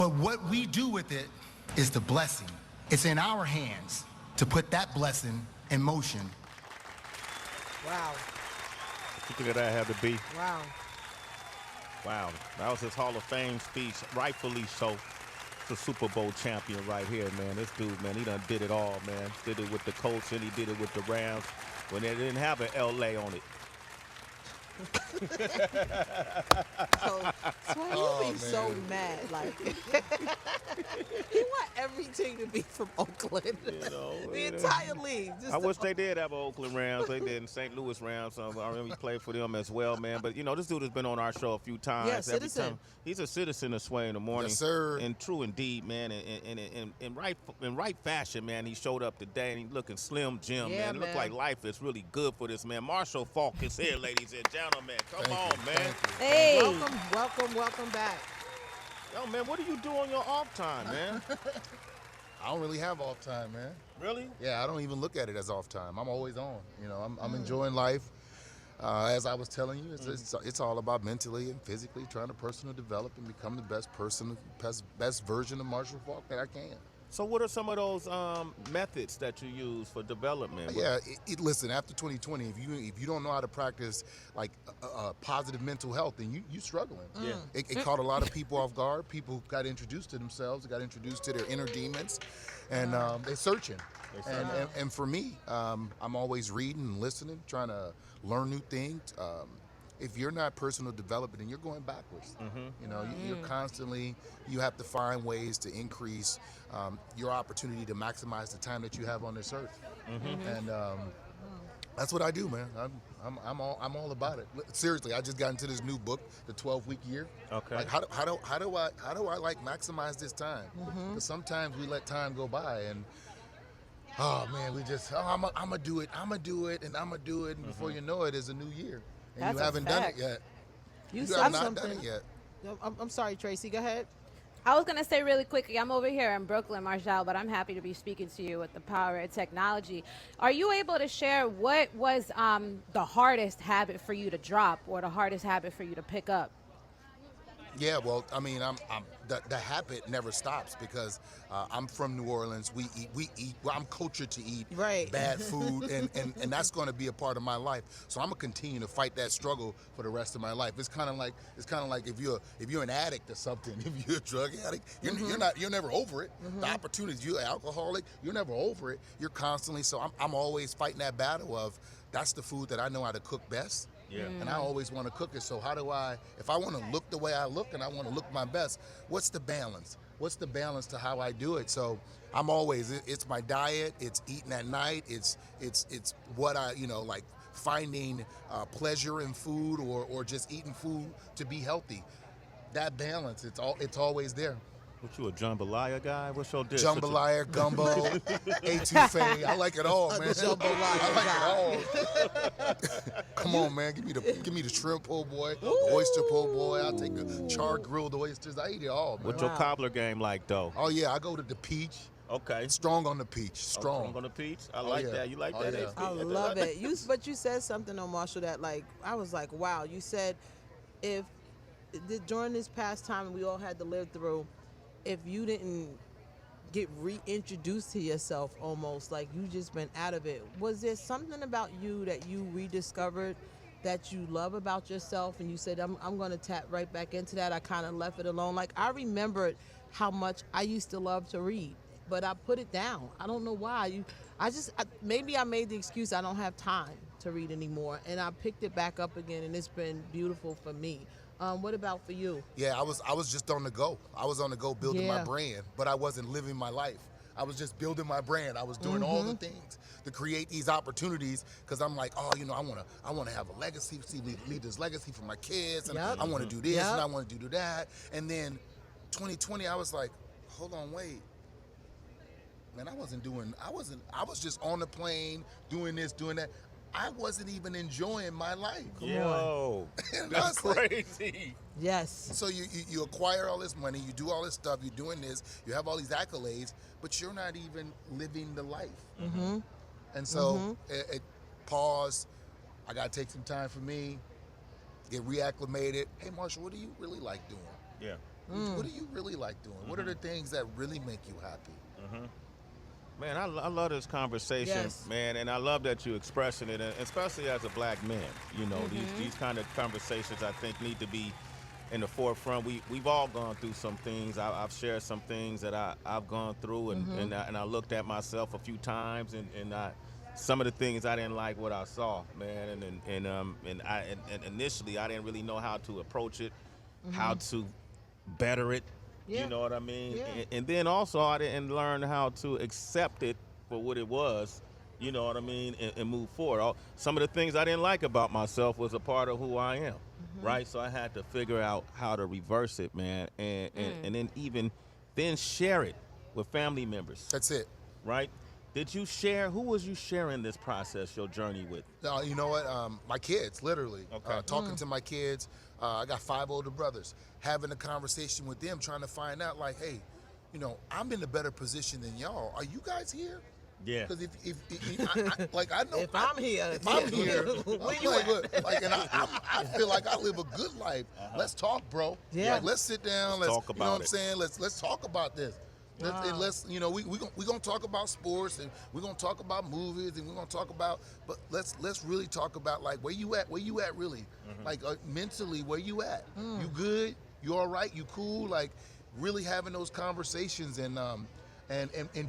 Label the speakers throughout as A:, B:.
A: But what we do with it is the blessing. It's in our hands to put that blessing in motion.
B: Wow.
C: You think that had to be?
B: Wow.
C: Wow. That was his Hall of Fame speech, rightfully so. It's a Super Bowl champion right here, man. This dude, man, he done did it all, man. Did it with the Colts and he did it with the Rams when they didn't have an L.A. on it.
B: So, Sway, you be so mad. Like, you want every team to be from Oakland. The entire league.
C: I wish they did have an Oakland Rams. They did in St. Louis Rams. So I remember he played for them as well, man. But, this dude has been on our show a few times.
B: Yeah, citizen.
C: He's a citizen of Sway in the morning.
D: Yes, sir.
C: And true indeed, man. And in right fashion, man, he showed up today and he's looking slim Jim,
B: Yeah,
C: man. It looked like life is really good for this man. Marshall Faulk is here, ladies and gentlemen. Come on, man.
B: Hey. Welcome back.
C: Yo, man, what do you do on your off time, man?
D: I don't really have off time, man.
C: Really?
D: Yeah, I don't even look at it as off time. I'm always on. I'm enjoying life. As I was telling you, it's all about mentally and physically trying to personal develop and become the best person, best version of Marshall Faulk that I can.
C: So what are some of those methods that you use for development?
D: Yeah, listen, after 2020, if you don't know how to practice like positive mental health, then you struggling.
C: Yeah.
D: It caught a lot of people off guard. People got introduced to themselves, got introduced to their inner demons, and they're searching. And for me, I'm always reading and listening, trying to learn new things. If you're not personal development, then you're going backwards. You're constantly, you have to find ways to increase your opportunity to maximize the time that you have on this earth. And that's what I do, man. I'm all about it. Seriously, I just got into this new book, The 12-Week Year.
C: Okay.
D: Like how do I like maximize this time? Because sometimes we let time go by and we just I'm gonna do it, and before you know it, it's a new year. And
B: That's
D: you haven't done it yet.
B: You
D: have
B: said
D: not
B: something.
D: done it yet.
B: I'm sorry, Tracy. Go ahead.
E: I was going to say really quickly, I'm over here in Brooklyn, Marshall, but I'm happy to be speaking to you with the power of technology. Are you able to share what was the hardest habit for you to drop or the hardest habit for you to pick up?
D: Yeah, well, I mean, the habit never stops because I'm from New Orleans. We eat. Well, I'm cultured to eat bad food, and that's going to be a part of my life. So I'm gonna continue to fight that struggle for the rest of my life. It's kind of like if you're an addict or something. If you're a drug addict, you're never over it. The opportunities, you're an alcoholic, you're never over it. You're constantly. So I'm always fighting that battle of that's the food that I know how to cook best.
C: Yeah.
D: And I always want to cook it. So how do if I want to look the way I look and I want to look my best, what's the balance? What's the balance to how I do it? So I'm always, it's my diet, it's eating at night, it's what I, like finding pleasure in food or just eating food to be healthy. That balance, it's always there.
C: What, you a jambalaya guy? What's your dish?
D: Jambalaya, gumbo, etouffee. I like it all, man. I like it all. Come on, man. Give me the shrimp po' boy, the oyster po' boy. I'll take the charred grilled oysters. I eat it all, man.
C: What's your cobbler game like, though?
D: Oh, yeah. I go to the peach.
C: Okay.
D: Strong on the peach. Strong
C: on the peach? I like that. You like that?
D: Yeah.
B: I love it. But you said something on Marshall that, like, I was like, wow. You said during this past time we all had to live through, if you didn't get reintroduced to yourself almost, like you just been out of it, was there something about you that you rediscovered that you love about yourself and you said, I'm going to tap right back into that? I kind of left it alone. Like, I remembered how much I used to love to read, but I put it down. I don't know why. Maybe I made the excuse I don't have time to read anymore, and I picked it back up again, and it's been beautiful for me. What about for you?
D: Yeah, I was just on the go. I was on the go building my brand, but I wasn't living my life. I was just building my brand. I was doing all the things to create these opportunities because I'm like, I want to have a legacy, leave this legacy for my kids, and I want to do this and I want to do that. And then 2020, I was like, hold on, wait. Man, I was just on the plane doing this, doing that. I wasn't even enjoying my life.
C: Yo, that's crazy.
B: Yes.
D: So you acquire all this money, you do all this stuff, you're doing this, you have all these accolades, but you're not even living the life. And so it pause. I got to take some time for me, get reacclimated. Hey, Marshall, what do you really like doing?
C: Yeah.
D: What do you really like doing? What are the things that really make you happy?
C: Man, I love this conversation,
B: Yes.
C: man, and I love that you're expressing it, and especially as a black man. You know, these kind of conversations I think need to be in the forefront. We've all gone through some things. I've shared some things that I've gone through, and I looked at myself a few times, and some of the things I didn't like what I saw, man, and initially I didn't really know how to approach it, how to better it.
B: Yeah.
C: You know what I mean?
B: Yeah.
C: And then also I didn't learn how to accept it for what it was, you know what I mean, and move forward. Some of the things I didn't like about myself was a part of who I am, right? So I had to figure out how to reverse it, man, and then share it with family members,
D: That's it.
C: right? Did you share, who was you sharing this process, your journey with?
D: You know what? My kids, literally.
C: Okay.
D: Talking to my kids. I got 5 older brothers. Having a conversation with them, trying to find out, like, hey, you know, I'm in a better position than y'all. Are you guys here?
C: Yeah.
D: Because I know.
B: If I'm here,
D: If I'm here,
B: where
D: I'm
B: you
D: like,
B: at?
D: look, like, and I feel like I live a good life. Let's talk, bro.
B: Yeah.
D: Like, let's sit down.
C: Let's
D: Let's
C: talk
D: you know
C: about
D: what I'm
C: it.
D: saying? Let's talk about this. Let's you know, we gonna talk about sports, and we're gonna talk about movies, and we're gonna talk about, but let's really talk about, like, where you at really, like, mentally, where you at? You good? You all right? You cool? Like, really having those conversations, and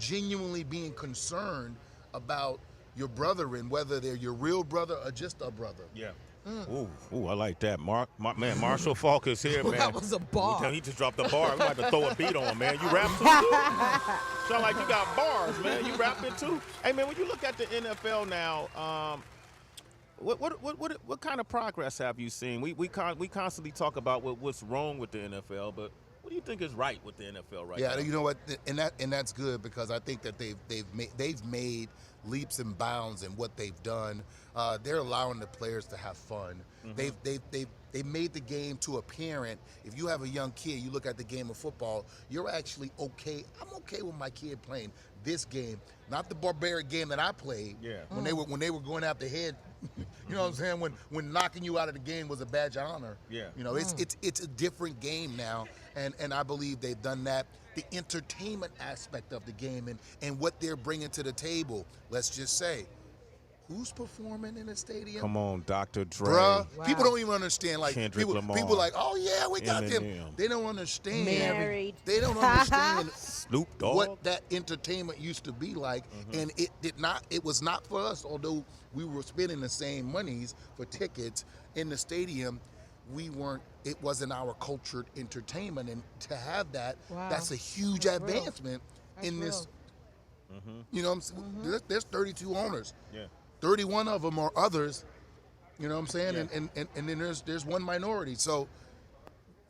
D: genuinely being concerned about your brother, and whether they're your real brother or just a brother.
C: Yeah. Ooh, I like that. Man, Marshall Faulk is here, man.
B: That was a bar.
C: He just dropped a bar. We might have to throw a beat on him, man. You rap too, dude? Sound like you got bars, man. You rap it too. Hey, man, when you look at the NFL now, what kind of progress have you seen? We constantly talk about what's wrong with the NFL, but what do you think is right with the NFL right now?
D: Yeah, you know what, and that's good, because I think that they've made leaps and bounds in what they've done. They're allowing the players to have fun. They've made the game to a parent. If you have a young kid, you look at the game of football, you're actually okay. I'm okay with my kid playing this game, not the barbaric game that I played.
C: Yeah.
D: When they were going after head. You know what I'm saying? When knocking you out of the game was a badge of honor.
C: Yeah.
D: You know, it's a different game now, and I believe they've done that. The entertainment aspect of the game, and what they're bringing to the table. Let's just say, who's performing in a stadium?
C: Come on, Dr. Dre.
D: Bruh,
B: Wow.
D: people don't even understand. Like,
C: Kendrick Lamar.
D: people like, oh yeah, we got them.
C: Eminem.
D: They don't understand.
E: Married.
D: They don't understand
C: Snoop Dogg.
D: what that entertainment used to be like, and it was not for us. Although we were spending the same monies for tickets in the stadium, it wasn't our cultured entertainment, and to have that,
B: Wow.
D: that's a huge
B: That's real.
D: advancement in
B: That's
D: this. You know what I'm saying? There's 32 owners.
C: Yeah.
D: 31 of them are others, you know what I'm saying?
C: Yeah.
D: And then there's one minority. So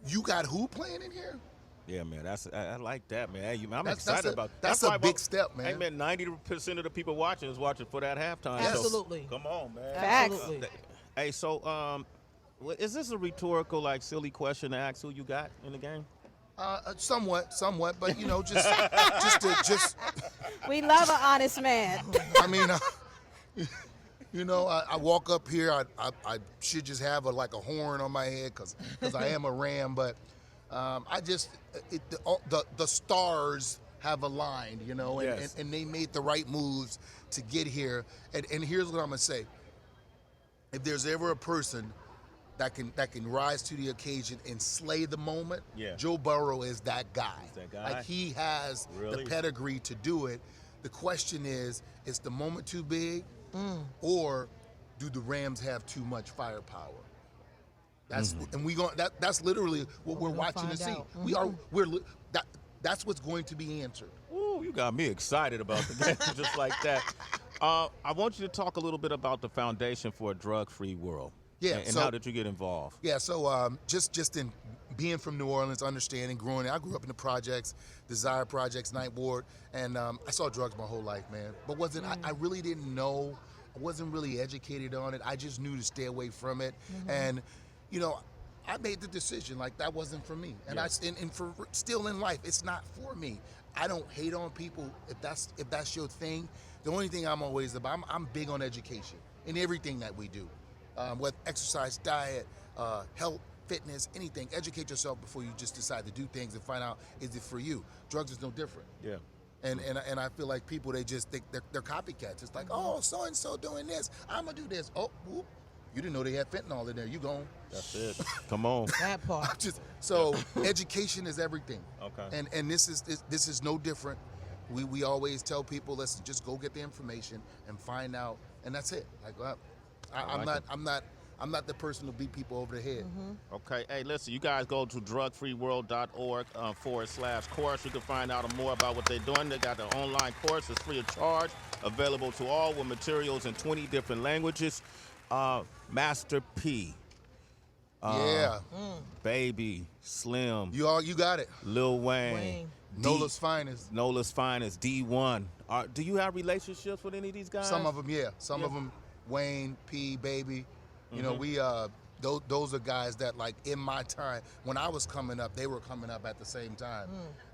D: you got who playing in here?
C: Yeah, man, I like that, man. I'm
D: That's
C: excited
D: a-
C: about
D: that's
C: why
D: a big step, man.
C: Hey, man, 90% of the people watching is watching for that halftime.
B: Absolutely.
C: So, come on, man.
E: Facts.
B: Absolutely.
C: Hey, so is this a rhetorical, like, silly question to ask who you got in the game?
D: Somewhat, but you know, just
E: We love an honest man.
D: I mean, you know, I walk up here, I should just have a horn on my head, because I am a Ram, but the stars have aligned, you know,
C: Yes.
D: and they made the right moves to get here. And here's what I'm gonna say: if there's ever a person that can rise to the occasion and slay the moment,
C: Yeah.
D: Joe Burrow is that guy.
C: He's that guy?
D: Like, he has
C: Really?
D: the pedigree to do it. The question is the moment too big, or do the Rams have too much firepower? That's that's literally what we're
B: gonna
D: watching to
B: find
D: see.
B: out.
D: That's what's going to be answered.
C: Ooh, you got me excited about the game just like that. I want you to talk a little bit about the Foundation for a Drug-Free World.
D: Yeah,
C: And
D: so-
C: how did you get involved?
D: Yeah, so just in being from New Orleans, understanding, growing, I grew up in the projects, Desire Projects, Ninth Ward, and I saw drugs my whole life, man. But I really didn't know. I wasn't really educated on it. I just knew to stay away from it. And, you know, I made the decision, like, that wasn't for me. And and for still in life, it's not for me. I don't hate on people if that's your thing. The only thing I'm always about, I'm big on education in everything that we do. With exercise, diet, health, fitness, anything. Educate yourself before you just decide to do things and find out, is it for you? Drugs is no different.
C: Yeah.
D: And I feel like people, they just think they're copycats. It's like, oh, so and so doing this, I'm gonna do this. Oh, whoop. You didn't know they had fentanyl in there. You gone.
C: That's it. Come on.
B: That part.
D: So education is everything.
C: Okay.
D: And this is no different. We always tell people, let's just go get the information and find out, and that's it. Like, well, I'm not the person to beat people over the head.
C: Okay. Hey, listen, you guys go to drugfreeworld.org /course. You can find out more about what they're doing. They got an online course. It's free of charge, available to all with materials in 20 different languages. Master P. Baby, Slim.
D: You got it.
C: Lil Wayne.
D: Nola's finest.
C: Nola's finest, D1. Do you have relationships with any of these guys?
D: Some of them, yeah. Some of them, Wayne, P, Baby. You know, we those are guys that, like, in my time when I was coming up, they were coming up at the same time.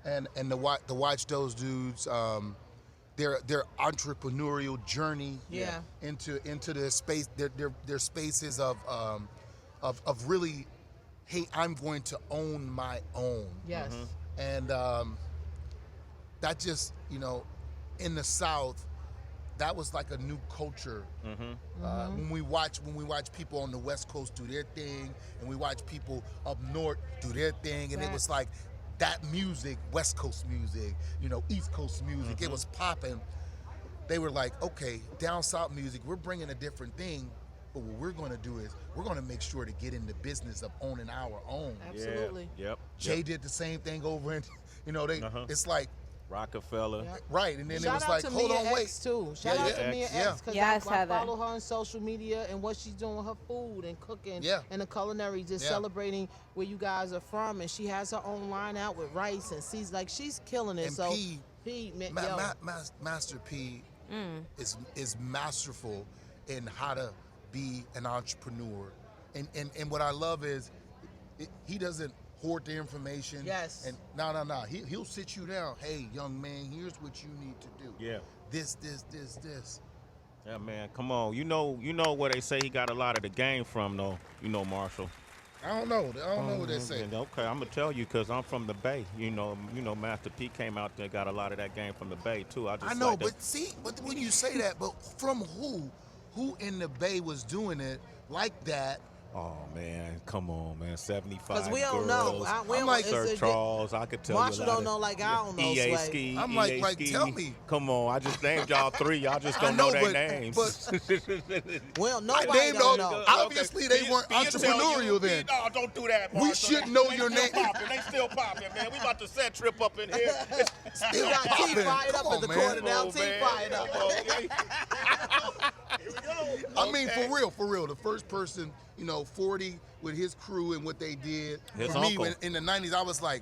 D: And to watch those dudes, their entrepreneurial journey into their space, their spaces of really, hey, I'm going to own my own.
B: Yes.
D: And that just, you know, in the South, that was like a new culture. When we watch people on the West Coast do their thing, and we watch people up north do their thing, and it was like that music, West Coast music, you know, East Coast music, it was popping. They were like, okay, down South music, we're bringing a different thing, but what we're going to do is we're going to make sure to get in the business of owning our own.
B: Absolutely.
C: Yep.
D: Jay did the same thing over in, you know, it's like,
C: Rockefeller.
D: right, and then
B: Shout
D: it was
B: out
D: like,
B: to
D: hold
B: Mia
D: on,
B: X
D: wait.
B: too. Shout out to Mia X, because
E: Yes,
B: I
E: Heather.
B: follow her on social media and what she's doing with her food and cooking and the culinary, just celebrating where you guys are from. And she has her own line out with rice and seeds. Like, she's killing it.
D: And
B: So
D: P, Master P is masterful in how to be an entrepreneur. And what I love is he doesn't hoard the information.
B: Yes.
D: And no. He'll sit you down. Hey, young man, here's what you need to do.
C: Yeah.
D: This.
C: Yeah, man, come on. You know where they say he got a lot of the game from, though. You know, Marshall.
D: I don't know what they say.
C: Okay, I'm gonna tell you because I'm from the Bay. You know, Master P came out there, got a lot of that game from the Bay too.
D: I know, but when you say that, but from who in the Bay was doing it like that?
C: Oh man, come on, man, 75.
B: Because we don't know.
D: I'm like
C: Sir Charles. I could tell
B: Marshall
C: you. Marshall
B: don't know like I don't know.
C: EA
B: Sway.
C: Ski.
D: I'm
C: EA
D: like,
C: Ski.
D: tell me.
C: Come on, I just named y'all three. Y'all just don't know their names.
B: Well, nobody
D: named
B: don't
D: all-
B: know.
D: Obviously, they weren't entrepreneurial then.
C: No, don't do that, Marshall.
D: We should know your name.
C: They still popping, man. We about to set trip up in here.
B: You got T
D: popping.
B: fired
D: Come
B: up at
D: on,
B: the
D: man.
B: corner now.
C: Come
B: T
C: on, man.
B: fired up.
C: Here we go.
D: I mean, for real, the first person, 40 with his crew and what they did.
C: His
D: for
C: uncle.
D: me, in the 90s, I was like,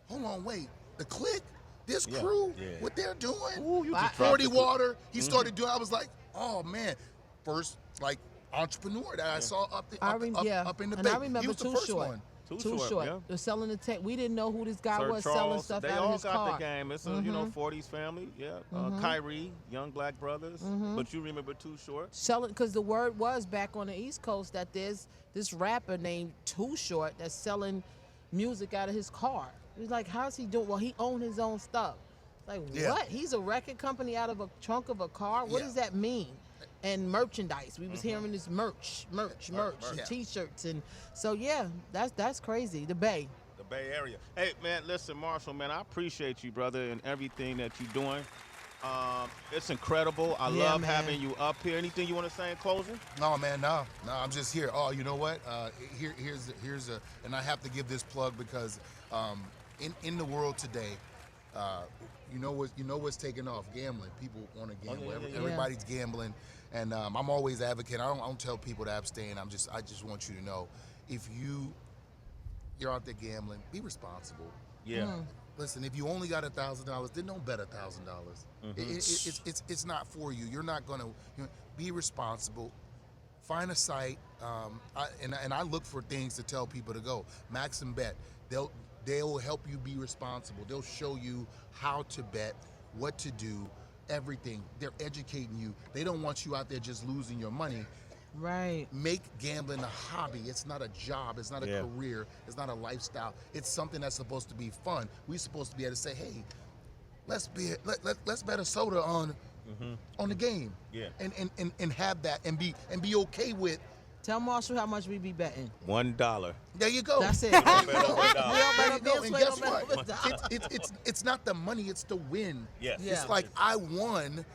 D: hold on, wait, the Click, this crew, what they're doing?
C: Ooh, you just dropped
D: 40
C: the-
D: Water, he started doing, I was like, oh man, first, like, entrepreneur that I saw up in the
B: And
D: Bay.
B: I remember
D: He was the
B: Too
D: first
B: Short.
D: one.
B: Too Short.
C: yeah.
B: They're selling the tech. We didn't know who this guy
C: Sir
B: was
C: Charles,
B: selling stuff
C: they
B: out
C: all
B: of his
C: got
B: car.
C: the game. It's a 40s family, Kyrie, Young Black Brothers. But you remember Too Short?
B: Selling, because the word was back on the East Coast that there's this rapper named Too Short that's selling music out of his car. He's like, how's he doing? Well, he owned his own stuff. Like, what? He's a record company out of a trunk of a car? What does that mean? And merchandise. We was hearing this merch, and T-shirts, and so that's crazy. The Bay.
C: The Bay Area. Hey, man, listen, Marshall, man, I appreciate you, brother, and everything that you're doing. It's incredible. I love
B: man.
C: having you up here. Anything you want to say in closing?
D: No, man, no, I'm just here. Oh, you know what? Here's a, and I have to give this plug because in the world today, you know what's taking off? Gambling. People want to gamble. Everybody's gambling, and I'm always advocating. I don't tell people to abstain. I just want you to know, if you're out there gambling, be responsible.
C: Yeah.
D: Listen, if you only got $1,000, then don't bet $1,000. It's not for you. You're not gonna be responsible. Find a site, and I look for things to tell people to go. Max and Bet. They'll help you be responsible. They'll show you how to bet, what to do, everything. They're educating you. They don't want you out there just losing your money.
B: Right.
D: Make gambling a hobby. It's not a job. It's not a career. It's not a lifestyle. It's something that's supposed to be fun. We're supposed to be able to say, hey, let's bet a soda on the game.
C: Yeah.
D: And have that and be okay with.
B: Tell Marshall how much we be betting.
C: $1.
D: There you go.
B: That's it.
C: Bet over $1.
D: There you go. And
B: Sway
D: guess
B: don't bet
D: what?
B: over
D: It's not the money. It's the win.
C: Yes.
B: Yeah.
D: It's like I won.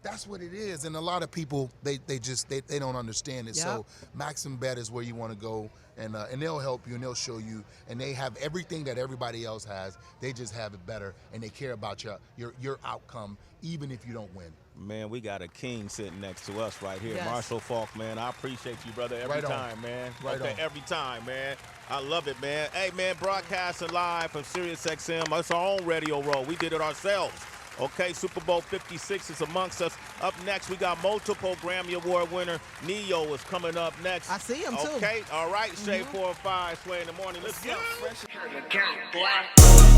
D: That's what it is. And a lot of people they don't understand it.
B: Yep.
D: So Maxim Bet is where you want to go, and they'll help you and they'll show you, and they have everything that everybody else has. They just have it better, and they care about your outcome even if you don't win.
C: Man, we got a king sitting next to us right here.
B: Yes.
C: Marshall Faulk, man. I appreciate you, brother, every
D: Right on.
C: time, man.
D: Right
C: okay,
D: on.
C: every time, man. I love it, man. Hey, man, broadcasting live from SiriusXM. It's our own radio roll. We did it ourselves. Okay, Super Bowl 56 is amongst us. Up next, we got multiple Grammy Award winner Neo is coming up next.
B: I see him, too.
C: Okay, all right, Shea 4 and 5, Sway in the morning. Let's go.
F: Count, boy.